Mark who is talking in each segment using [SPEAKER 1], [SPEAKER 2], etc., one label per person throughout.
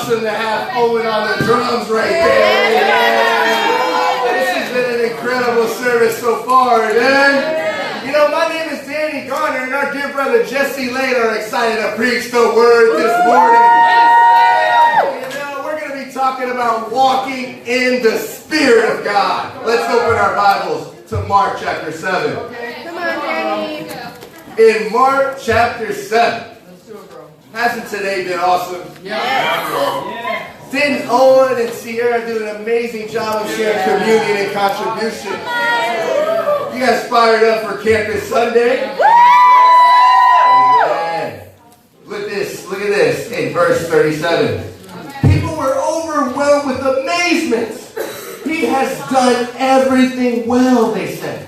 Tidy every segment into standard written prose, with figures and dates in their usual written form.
[SPEAKER 1] awesome to have Owen on the drums right there. Yeah. This has been an incredible service so far. Amen. You know, my name is Garner, and our dear brother Jesse Lane are excited to preach the word this morning. You know, we're going to be talking about walking in the Spirit of God. Let's open our Bibles to Mark chapter 7.
[SPEAKER 2] Come on, Danny.
[SPEAKER 1] In Mark chapter 7. Hasn't today been awesome?
[SPEAKER 2] Yeah.
[SPEAKER 1] Didn't Owen and Sierra do an amazing job of sharing communion and contribution? You guys fired up for Campus Sunday? Amen. Look at this. In verse 37. People were overwhelmed with amazement. He has done everything well, they said.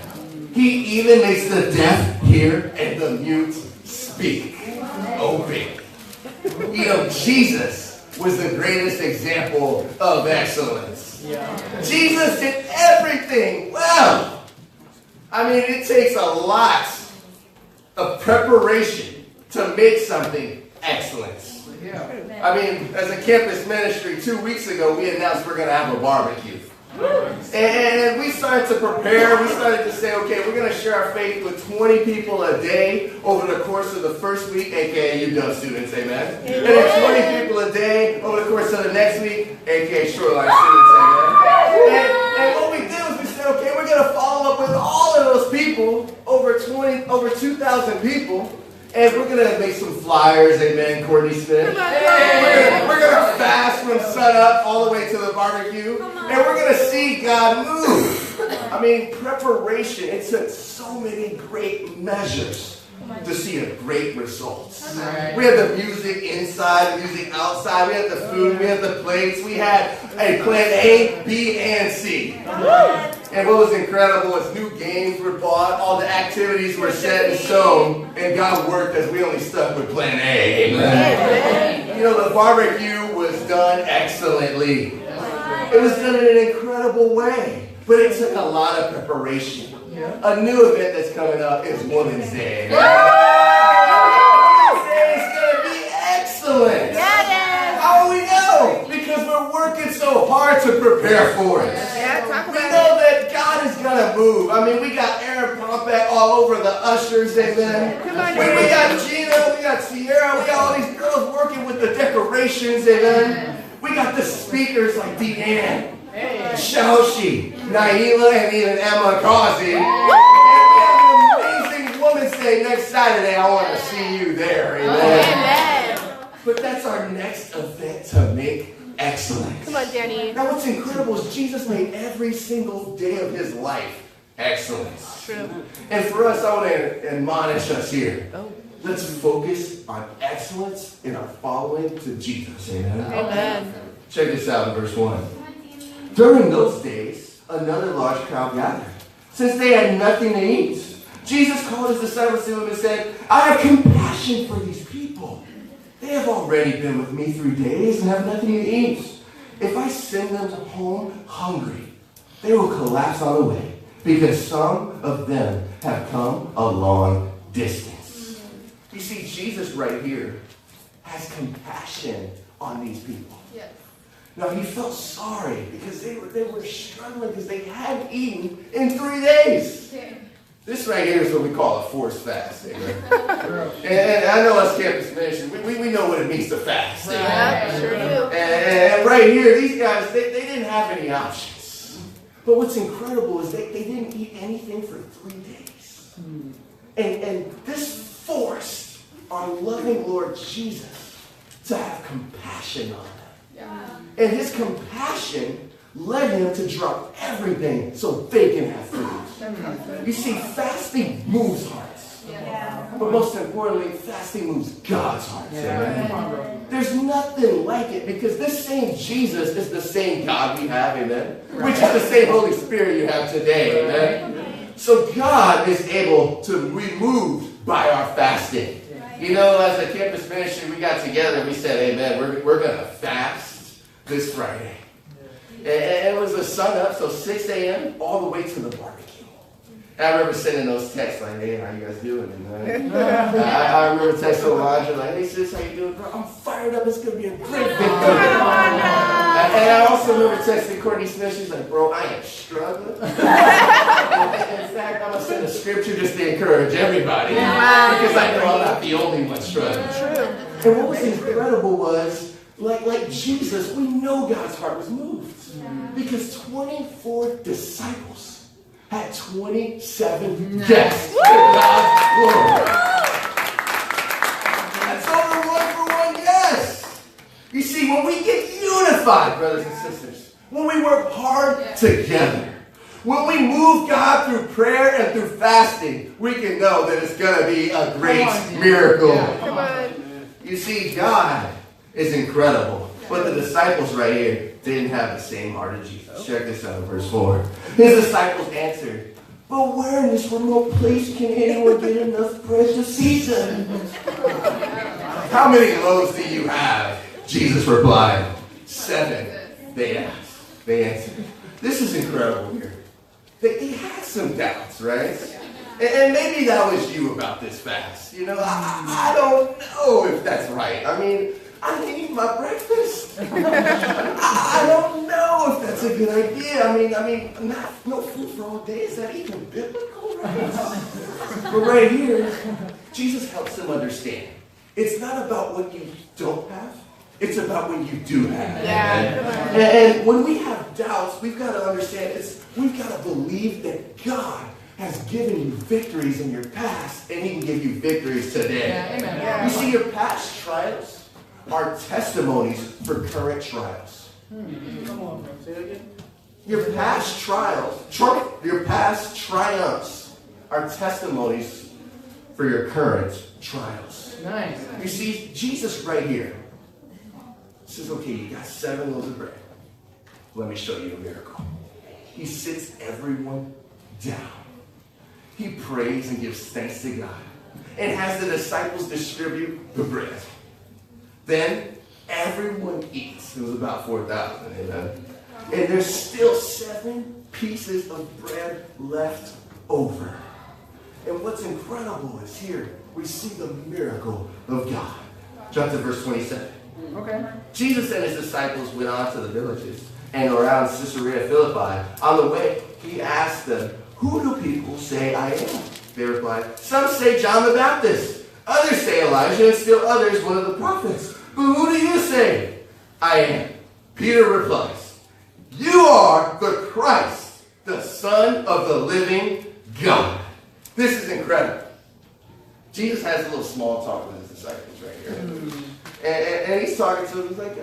[SPEAKER 1] He even makes the deaf hear and the mute speak. Open. You know, Jesus was the greatest example of excellence. Jesus did everything well. I mean, it takes a lot of preparation to make something excellent. I mean, as a campus ministry, 2 weeks ago, we announced we're going to have a barbecue. And we started to prepare. We started to say, okay, we're going to share our faith with 20 people a day over the course of the first week, aka UW students, amen. And then 20 people a day over the course of the next week, aka Shoreline students, amen. And what we did was we said, okay, we're going to follow up with all of those people, over 2,000 people, and we're going to make some flyers, amen, Courtney Smith. We're going to fast from sun up all the way to the barbecue. And we're going to see God move. I mean, preparation, it took so many great measures to see a great result. We had the music inside, the music outside. We had the food, we had the plates. We had a plan A, B, and C. And what was incredible was new games were bought, all the activities were set in stone, and God worked as we only stuck with plan A. Amen. You know, the barbecue was done excellently. It was done in an incredible way, but it took a lot of preparation. A new event that's coming up is Women's Day. Women's Day is going to be excellent. How do we know? Because we're working so hard to prepare for it. We know that God is going to move. I mean, we got Aaron Pompek all over the ushers, amen. We got Gina, we got Sierra, we got all these girls working with the decorations, amen. We got the speakers like Deanne, Shaushi, Naila, and even Emma Causey. And we have an amazing Women's Day next Saturday. I want to see you there, amen. But that's our next event to make excellent.
[SPEAKER 2] Come on, Danny.
[SPEAKER 1] Now, what's incredible is Jesus made every single day of his life excellent.
[SPEAKER 2] True.
[SPEAKER 1] And for us, I want to admonish us here. Let's focus on excellence in our following to Jesus.
[SPEAKER 2] Amen.
[SPEAKER 1] Check this out in verse 1. During those days, another large crowd gathered, since they had nothing to eat. Jesus called his disciples to him and said, I have compassion for these people. They have already been with me 3 days and have nothing to eat. If I send them home hungry, they will collapse on the way, because some of them have come a long distance. You see, Jesus right here has compassion on these people.
[SPEAKER 2] Yes.
[SPEAKER 1] Now, he felt sorry because they were struggling because they hadn't eaten in 3 days. This right here is what we call a forced fast. And I know us campus ministry, we know what it means to fast.
[SPEAKER 2] Yeah, sure do.
[SPEAKER 1] And right here, these guys, they didn't have any options. But what's incredible is they didn't eat anything for 3 days. And this forced our loving Lord Jesus to have compassion on them. And his compassion led him to drop everything so they can have food. You see, fasting moves hearts. But most importantly, fasting moves God's heart. Amen. There's nothing like it because this same Jesus is the same God we have, amen. Which is the same Holy Spirit you have today, amen. So God is able to be moved by our fasting. You know, as a campus ministry, we got together and we said, amen, we're going to fast this Friday. And it was the sun up, so 6 a.m. all the way to the barbecue. And I remember sending those texts like, hey, how you guys doing? And I remember texting Elijah like, hey sis, how you doing, bro? I'm fired up. It's going to be a great victory. And I also remember texting Courtney Smith. She's like, bro, I am struggling. In fact, I'm going to send a scripture just to encourage everybody. Because I know I'm not the only one struggling. And what was incredible was, like Jesus, we know God's heart was moved. Because 24 disciples had 27 guests to God's glory. That's over 1-for-1 yes. You see, when we get unified, brothers and sisters, when we work hard together, when we move God through prayer and through fasting, we can know that it's going to be a great miracle.
[SPEAKER 2] Come on.
[SPEAKER 1] You see, God is incredible. But the disciples right here didn't have the same heart as Jesus. Check this out in verse 4. His disciples answered, but where in this remote place can anyone get enough bread to season? How many loaves do you have? Jesus replied, 7. They asked. They answered. This is incredible here. They had some doubts, right? And maybe that was you about this fast. You know, I don't know if that's right. I mean, I didn't eat my breakfast. I don't know if that's a good idea. I mean, no food for all day. Is that even biblical, right? But right here, Jesus helps them understand. It's not about what you don't have. It's about what you do have.
[SPEAKER 2] Yeah.
[SPEAKER 1] And when we have doubts, we've got to understand we've got to believe that God has given you victories in your past, and He can give you victories today.
[SPEAKER 3] Yeah, amen. Yeah.
[SPEAKER 1] You see, your past trials are testimonies for current trials.
[SPEAKER 3] Come on, bro. Say it again.
[SPEAKER 1] Your past trials, your past triumphs are testimonies for your current trials.
[SPEAKER 3] Nice.
[SPEAKER 1] You see, Jesus right here says, okay, you got 7 loaves of bread. Let me show you a miracle. He sits everyone down. He prays and gives thanks to God and has the disciples distribute the bread. Then everyone eats. It was about 4,000. Amen. And there's still 7 pieces of bread left over. And what's incredible is here we see the miracle of God. Jump to verse 27.
[SPEAKER 3] Okay.
[SPEAKER 1] Jesus and his disciples went on to the villages and around Caesarea Philippi. On the way, he asked them, who do people say I am? They replied, some say John the Baptist. Others say Elijah, and still others one of the prophets. But who do you say I am? Peter replies, you are the Christ, the Son of the living God. This is incredible. Jesus has a little small talk with his disciples right here. And he's talking to them. He's like,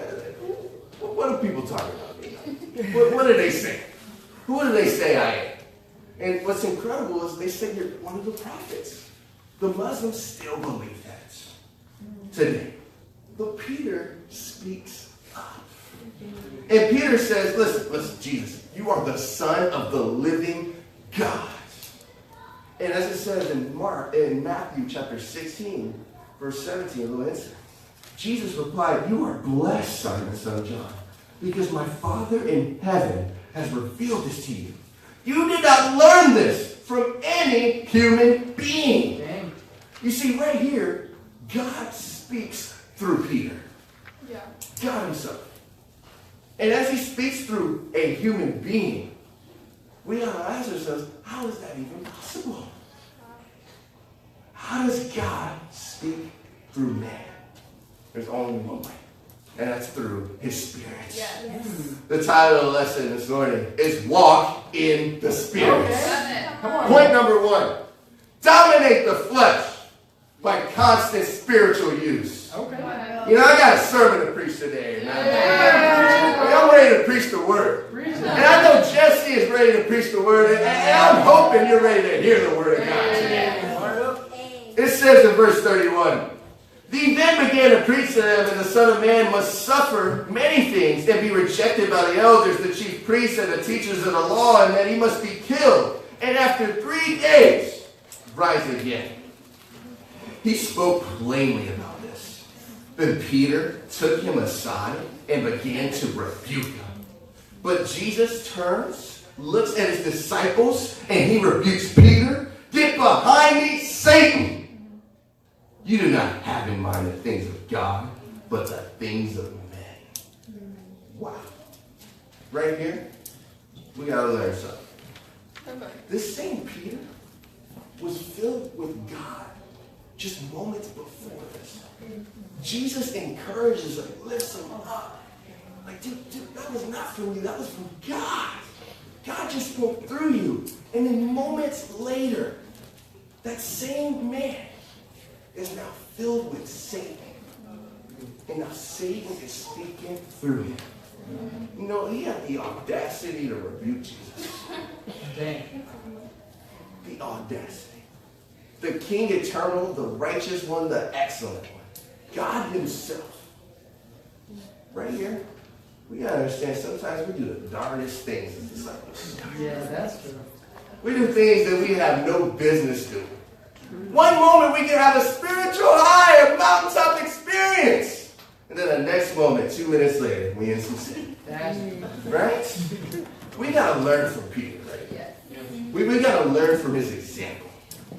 [SPEAKER 1] what are people talking about me? What do they say? Who do they say I am? And what's incredible is they say you're one of the prophets. The Muslims still believe that today. But Peter speaks up. And Peter says, listen, Jesus, you are the Son of the living God. And as it says in Matthew chapter 16, verse 17, a little insert, Jesus replied, you are blessed, Simon, son of John, because my Father in heaven has revealed this to you. You did not learn this from any human being.
[SPEAKER 3] Dang.
[SPEAKER 1] You see, right here, God speaks through Peter.
[SPEAKER 2] Yeah.
[SPEAKER 1] God himself. And as he speaks through a human being, we gotta ask ourselves, how is that even possible? How does God speak through man? There's only one way, and that's through his Spirit.
[SPEAKER 2] Yes.
[SPEAKER 1] The title of the lesson this morning is Walk in the Spirit.
[SPEAKER 3] Okay. Come on.
[SPEAKER 1] Point number 1, dominate the flesh by constant spiritual use.
[SPEAKER 3] Okay.
[SPEAKER 1] You know, I got a sermon to preach today, man. I'm ready to preach the word. And I know Jesse is ready to preach the word, and I'm hoping you're ready to hear the word of God today. It says in verse 31, he then began to preach to them that the Son of Man must suffer many things and be rejected by the elders, the chief priests, and the teachers of the law, and that he must be killed, and after 3 days rise again. He spoke plainly about this. Then Peter took him aside and began to rebuke him. But Jesus turns looks at his disciples, and he rebukes Peter. Get behind me, Satan! You do not have in mind the things of God, but the things of men. Wow. Right here, we got to learn something. This same Peter was filled with God just moments before this. Jesus encourages him, lifts him up. Like, dude, that was not from you, that was from God. God just spoke through you. And then moments later, that same man is now filled with Satan. And now Satan is speaking through him. You know, he had the audacity to rebuke Jesus.
[SPEAKER 3] Dang.
[SPEAKER 1] The audacity. The King eternal, the righteous one, the excellent one. God himself. Right here, we gotta understand sometimes we do the darndest things as disciples.
[SPEAKER 3] Yeah, that's true.
[SPEAKER 1] We do things that we have no business doing. One moment we can have a spiritual high, a mountaintop experience. And then the next moment, 2 minutes later, we in some sin.
[SPEAKER 3] That's
[SPEAKER 1] Right? We gotta learn from Peter, right? We gotta learn from his example.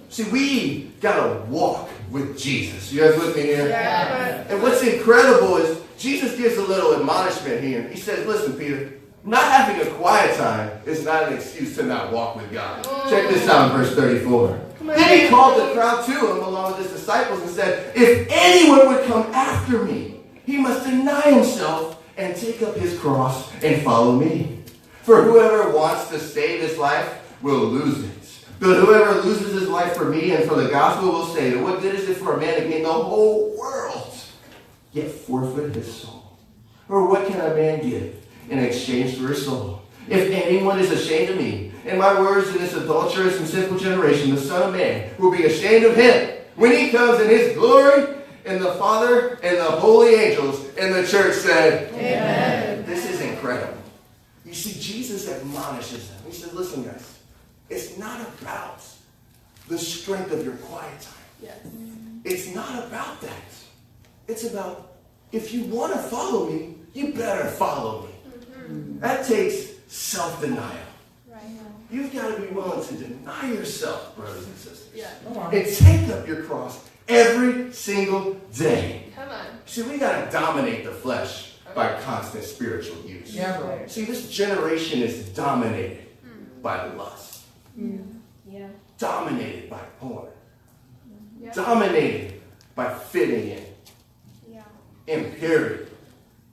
[SPEAKER 1] See, we gotta walk with Jesus. You guys with me here?
[SPEAKER 2] Yeah.
[SPEAKER 1] And what's incredible is Jesus gives a little admonishment here. He says, listen, Peter, not having a quiet time is not an excuse to not walk with God. Check this out in verse 34. Then he called the crowd to him along with his disciples and said, if anyone would come after me, he must deny himself and take up his cross and follow me. For whoever wants to save his life will lose it. But whoever loses his life for me and for the gospel will save it. What good is it for a man to gain the whole world, yet forfeit his soul? Or what can a man give in exchange for his soul? If anyone is ashamed of me and my words in this adulterous and sinful generation, the Son of Man will be ashamed of him when he comes in his glory, and the Father and the holy angels. And the church said, Amen. This is incredible. You see, Jesus admonishes them. He said, listen, guys, it's not about the strength of your quiet time.
[SPEAKER 2] Yes.
[SPEAKER 1] It's not about that. It's about, if you want to follow me, you better follow me. Mm-hmm. That takes self-denial.
[SPEAKER 2] Right.
[SPEAKER 1] You've got to be willing to deny yourself, brothers and sisters.
[SPEAKER 2] Yeah.
[SPEAKER 1] And take up your cross every single day.
[SPEAKER 2] Come on.
[SPEAKER 1] See, we got to dominate the flesh by constant spiritual use.
[SPEAKER 3] yeah, bro.
[SPEAKER 1] See, this generation is dominated by lust.
[SPEAKER 2] Yeah.
[SPEAKER 1] Dominated by porn.
[SPEAKER 2] Yeah.
[SPEAKER 1] Dominated by fitting in.
[SPEAKER 2] Yeah.
[SPEAKER 1] Impurity.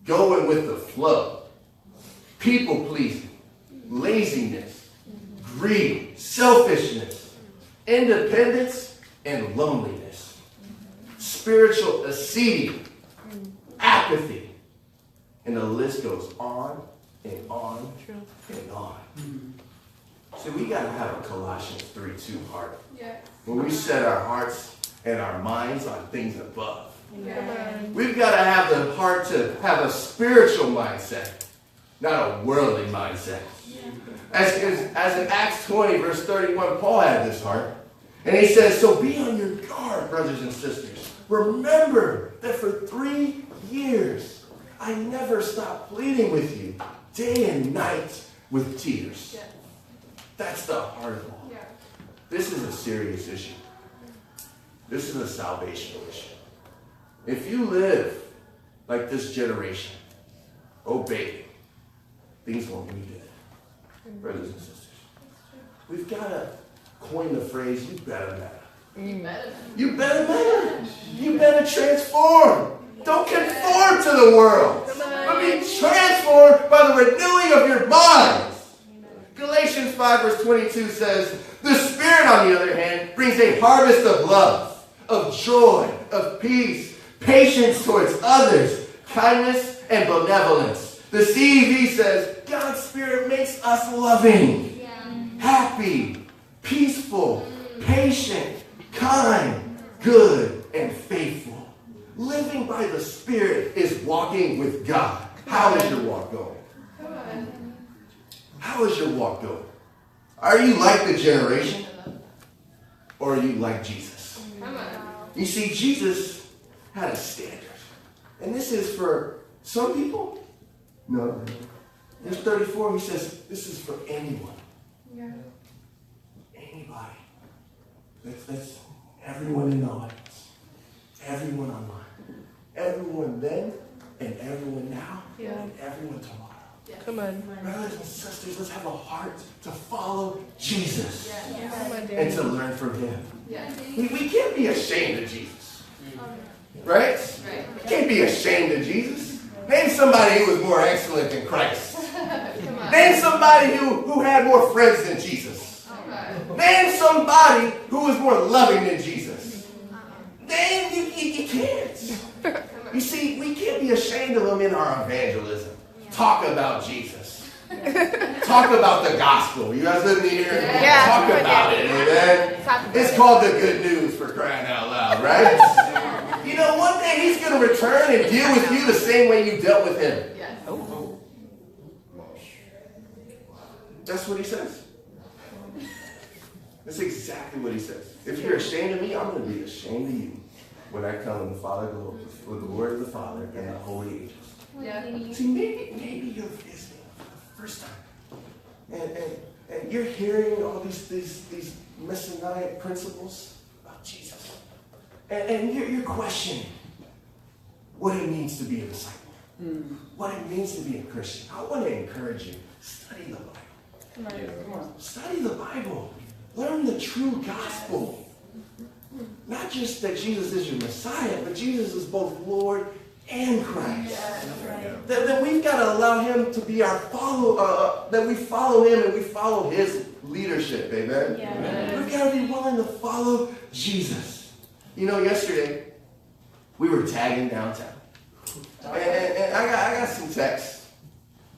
[SPEAKER 1] Going with the flow. People pleasing. Laziness. Greed. Selfishness. Independence. And loneliness. Spiritual ascetic. Apathy. And the list goes on and on and on. So we got to have a Colossians 3:2 heart.
[SPEAKER 2] Yeah.
[SPEAKER 1] When we set our hearts and our minds on things above.
[SPEAKER 2] Yeah.
[SPEAKER 1] We've got to have the heart to have a spiritual mindset, not a worldly mindset. As in Acts 20, verse 31, Paul had this heart. And he says, so be on your guard, brothers and sisters. Remember that for 3 years, I never stopped pleading with you, day and night, with tears.
[SPEAKER 2] Yeah.
[SPEAKER 1] That's the heart of it.
[SPEAKER 2] Yeah.
[SPEAKER 1] This is a serious issue. This is a salvational issue. If you live like this generation, obey, things won't be good. Brothers and sisters, we've got to coin the phrase, you better matter.
[SPEAKER 2] You better.
[SPEAKER 1] You better matter. You better transform. Don't conform to the world, but be transformed by the renewing of your minds. Galatians 5 verse 22 says, the Spirit, on the other hand, brings a harvest of love, of joy, of peace, patience towards others, kindness, and benevolence. The CEV says, God's Spirit makes us loving, happy, peaceful, patient, kind, good, and faithful. Living by the Spirit is walking with God. How is your walk going?
[SPEAKER 2] Come on.
[SPEAKER 1] How is your walk going? Are you like the generation? Or are you like Jesus?
[SPEAKER 2] Come on.
[SPEAKER 1] You see, Jesus had a standard. And this is for some people? No. There's 34. He says, this is for anyone.
[SPEAKER 2] Yeah.
[SPEAKER 1] Anybody. That's everyone in the audience. Everyone online. Everyone then, and everyone now,
[SPEAKER 2] Yeah.
[SPEAKER 1] and everyone tomorrow.
[SPEAKER 2] Come on.
[SPEAKER 1] Brothers and sisters, let's have a heart to follow Jesus
[SPEAKER 2] Come on,
[SPEAKER 1] and
[SPEAKER 2] Daddy.
[SPEAKER 1] to learn from him. We can't be ashamed of Jesus. Right? We can't be ashamed of Jesus. Name somebody who was more excellent than Christ. Name somebody who had more friends than Jesus. Name somebody who was more loving than Jesus. Name, you can't. You see, we can't be ashamed of him in our evangelism. Talk about Jesus. Talk about the gospel. You guys with me here?
[SPEAKER 2] Yeah.
[SPEAKER 1] Talk about it, amen? It's called the good news, for crying out loud, right? You know, one day he's going to return and deal with you the same way you dealt with him. That's what he says. That's exactly what he says. If you're ashamed of me, I'm going to be ashamed of you when I come in the Father glory, with the word of the Father and the holy angels. See, maybe you're visiting for the first time, and you're hearing all these messianic principles about Jesus, and you're questioning what it means to be a disciple, what it means to be a Christian. I want to encourage you: study the Bible. Study the Bible. Learn the true gospel. Not just that Jesus is your Messiah, but Jesus is both Lord and Christ. That we've got to allow him to be our that we follow him and we follow his leadership, amen? We've got to be willing to follow Jesus. You know, yesterday, we were tagging downtown. And I got some texts.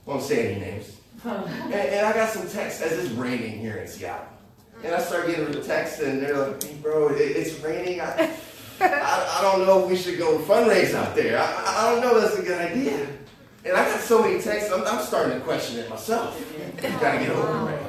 [SPEAKER 1] Won't say any names. And I got some texts as it's raining here in Seattle. And I started getting the text, and they're like, hey, bro, it's raining. I don't know if we should go fundraise out there. I don't know if that's a good idea. And I got so many texts, I'm starting to question it myself. Gotta get over it.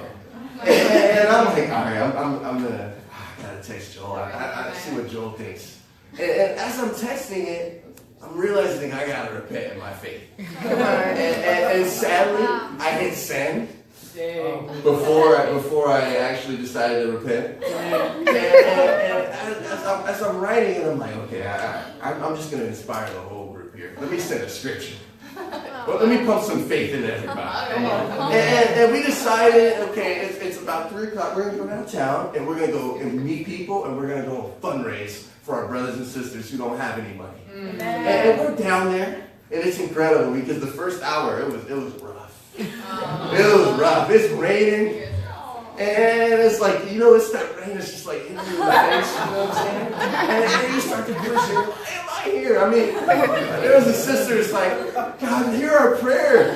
[SPEAKER 1] And I'm like, all right, I'm gonna, I gotta text Joel. I see what Joel thinks. And as I'm texting it, I'm realizing I gotta repent in my faith. And sadly, I hit send. Before I actually decided to repent. And as I'm writing it, I'm like, okay, I'm just going to inspire the whole group here. Let me send a scripture. Well, let me pump some faith in everybody. And we decided, okay, it's about 3 o'clock. We're going to go downtown, and we're going to go and meet people, and we're going to go fundraise for our brothers and sisters who don't have any money. And we're down there, and it's incredible because the first hour, it was rough. It was rough. It's raining. And it's like, you know, it's that rain that's just like hitting you in the face, you know what I'm saying? And then you start to question, why am I here? I mean, there was a sister that's like, God, hear our prayer.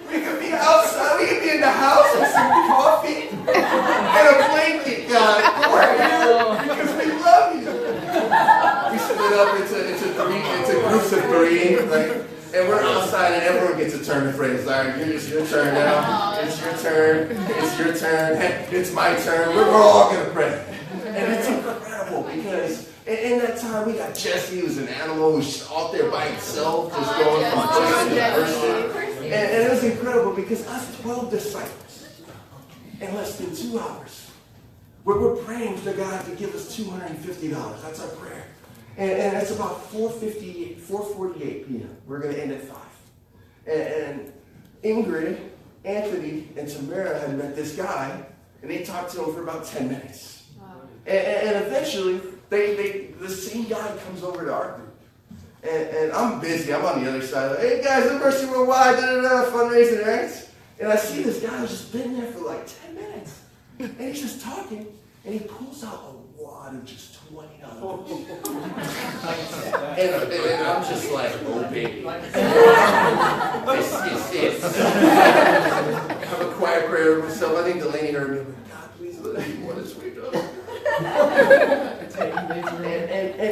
[SPEAKER 1] We could be outside, we could be in the house with some coffee and a blanket, God. We're here because we love you. We split up into groups of 3, right? And we're outside, and everyone gets a turn to pray. It's like, it's your turn now. It's your turn. It's your turn. It's my turn. We're all going to pray. And it's incredible because in that time, we got Jesse, who's an animal, who's out there by himself, just going from person to person. And it was incredible because us 12 disciples, in less than 2 hours, we're praying for God to give us $250. That's our prayer. And it's about 4:48 p.m. We're going to end at 5. And Ingrid, Anthony, and Tamara had met this guy, and they talked to him for about 10 minutes. Wow. And eventually, the same guy comes over to our group. And I'm busy. I'm on the other side. Hey, guys, the Mercy Worldwide, fundraising, right? And I see this guy who's just been there for like 10 minutes. And he's just talking, and he pulls out a wad of just $20. And I'm just like, oh baby. This. I have a quiet prayer with myself. I think Delaney heard me. I'm like, God, please let me be one sweet up.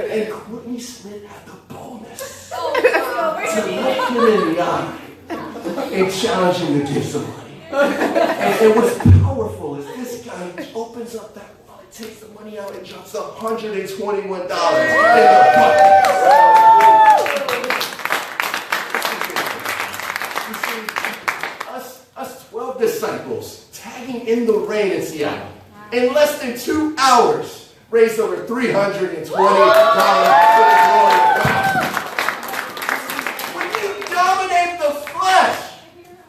[SPEAKER 1] And Courtney Smith had the boldness to look him in the eye and challenge him to give some money. And what's powerful is this guy opens up that wallet, takes the money out, and drops $121 in the bucket. You see, disciples tagging in the rain in Seattle. In less than 2 hours, raised over $320 to the glory of God. When you dominate the flesh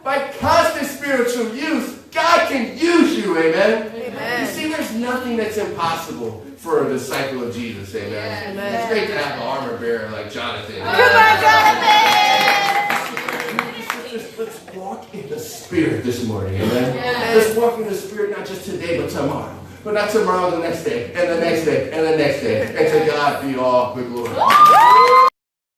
[SPEAKER 1] by constant spiritual use, God can use you, amen? You see, there's nothing that's impossible for a disciple of Jesus, amen? It's great to have an armor bearer like Jonathan.
[SPEAKER 2] Come on, Jonathan!
[SPEAKER 1] Let's walk in the Spirit this morning, amen? Let's walk in the Spirit not just today, but tomorrow. But not tomorrow, the next day, and the next day, and the next day. And to God be all the glory.